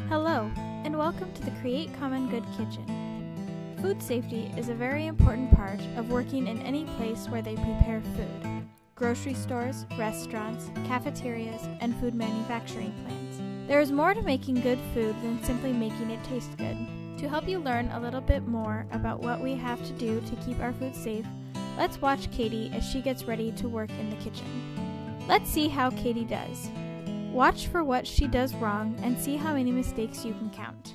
Hello, and welcome to the Create Common Good Kitchen. Food safety is a very important part of working in any place where they prepare food. Grocery stores, restaurants, cafeterias, and food manufacturing plants. There is more to making good food than simply making it taste good. To help you learn a little bit more about what we have to do to keep our food safe, let's watch Katie as she gets ready to work in the kitchen. Let's see how Katie does. Watch for what she does wrong and see how many mistakes you can count.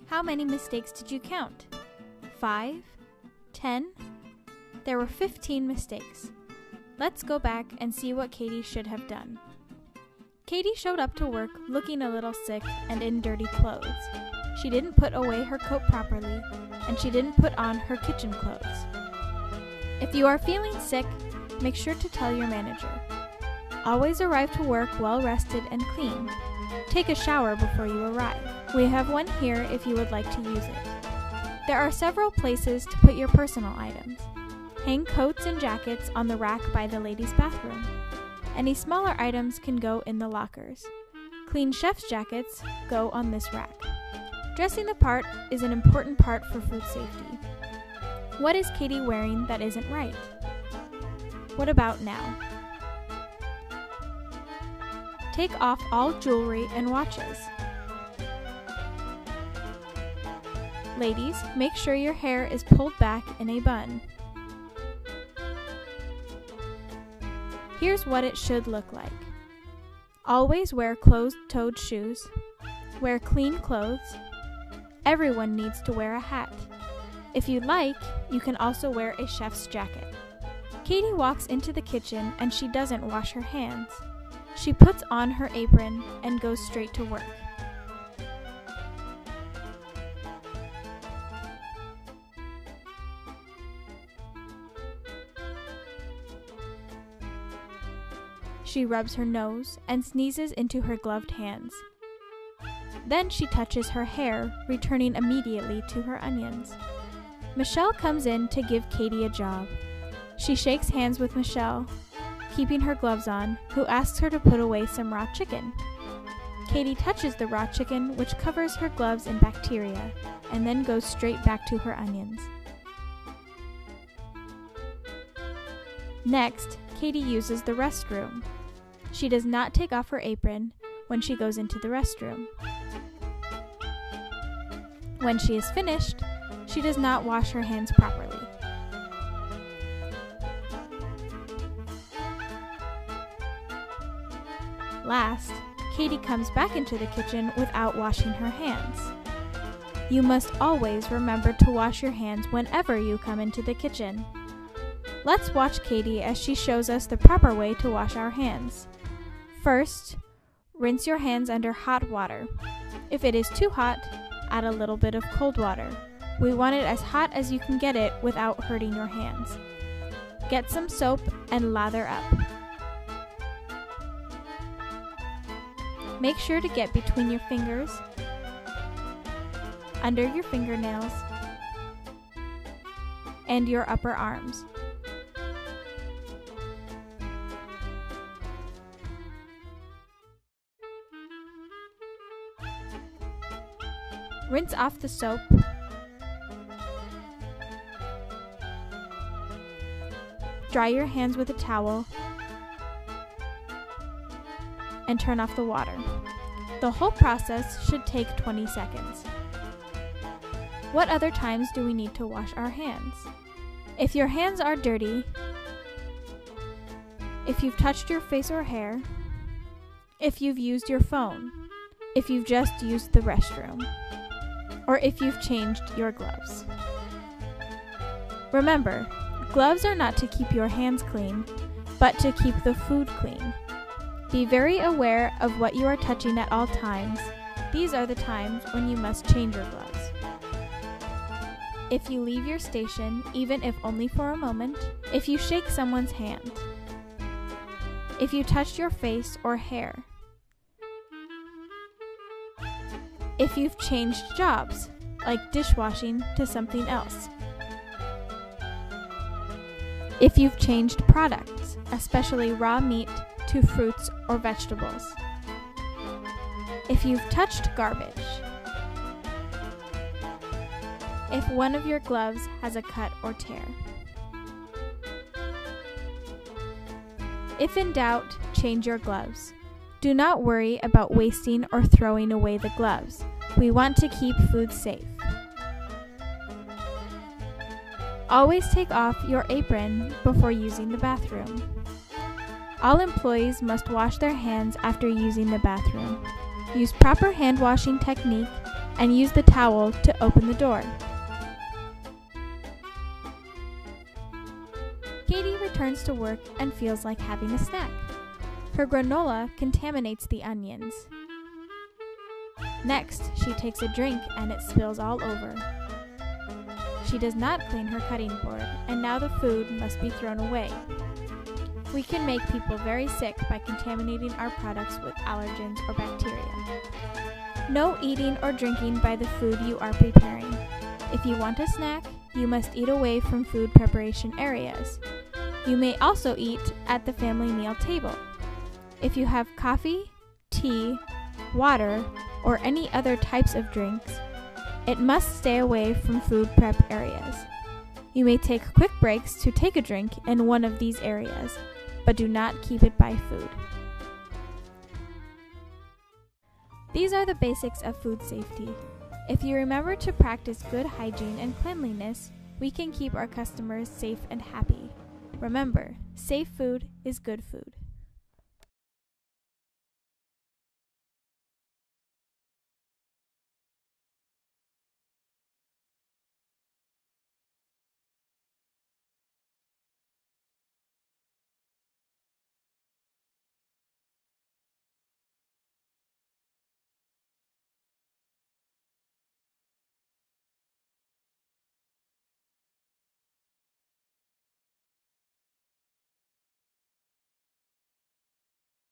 How many mistakes did you count? 5? 10? There were 15 mistakes. Let's go back and see what Katie should have done. Katie showed up to work looking a little sick and in dirty clothes. She didn't put away her coat properly, and she didn't put on her kitchen clothes. If you are feeling sick, make sure to tell your manager. Always arrive to work well rested and clean. Take a shower before you arrive. We have one here if you would like to use it. There are several places to put your personal items. Hang coats and jackets on the rack by the ladies' bathroom. Any smaller items can go in the lockers. Clean chef's jackets go on this rack. Dressing the part is an important part for food safety. What is Katie wearing that isn't right? What about now? Take off all jewelry and watches. Ladies, make sure your hair is pulled back in a bun. Here's what it should look like. Always wear closed-toed shoes. Wear clean clothes. Everyone needs to wear a hat. If you'd like, you can also wear a chef's jacket. Katie walks into the kitchen and she doesn't wash her hands. She puts on her apron and goes straight to work. She rubs her nose and sneezes into her gloved hands. Then she touches her hair, returning immediately to her onions. Michelle comes in to give Katie a job. She shakes hands with Michelle, keeping her gloves on, who asks her to put away some raw chicken. Katie touches the raw chicken, which covers her gloves in bacteria, and then goes straight back to her onions. Next, Katie uses the restroom. She does not take off her apron when she goes into the restroom. When she is finished, she does not wash her hands properly. Last, Katie comes back into the kitchen without washing her hands. You must always remember to wash your hands whenever you come into the kitchen. Let's watch Katie as she shows us the proper way to wash our hands. First, rinse your hands under hot water. If it is too hot, add a little bit of cold water. We want it as hot as you can get it without hurting your hands. Get some soap and lather up. Make sure to get between your fingers under your fingernails, and your upper arms. Rinse off the soap. Dry your hands with a towel and turn off the water. The whole process should take 20 seconds. What other times do we need to wash our hands? If your hands are dirty, if you've touched your face or hair, if you've used your phone, if you've just used the restroom, or if you've changed your gloves. Remember, gloves are not to keep your hands clean, but to keep the food clean. Be very aware of what you are touching at all times. These are the times when you must change your gloves. If you leave your station, even if only for a moment, if you shake someone's hand, if you touched your face or hair, if you've changed jobs, like dishwashing, to something else, if you've changed products, especially raw meat, to fruits or vegetables, if you've touched garbage, if one of your gloves has a cut or tear. If in doubt, change your gloves. Do not worry about wasting or throwing away the gloves. We want to keep food safe. Always take off your apron before using the bathroom. All employees must wash their hands after using the bathroom. Use proper hand washing technique and use the towel to open the door. Katie returns to work and feels like having a snack. Her granola contaminates the onions. Next, she takes a drink and it spills all over. She does not clean her cutting board, and now the food must be thrown away. We can make people very sick by contaminating our products with allergens or bacteria. No eating or drinking by the food you are preparing. If you want a snack, you must eat away from food preparation areas. You may also eat at the family meal table. If you have coffee, tea, water, or any other types of drinks, it must stay away from food prep areas. You may take quick breaks to take a drink in one of these areas, but do not keep it by food. These are the basics of food safety. If you remember to practice good hygiene and cleanliness, we can keep our customers safe and happy. Remember, safe food is good food.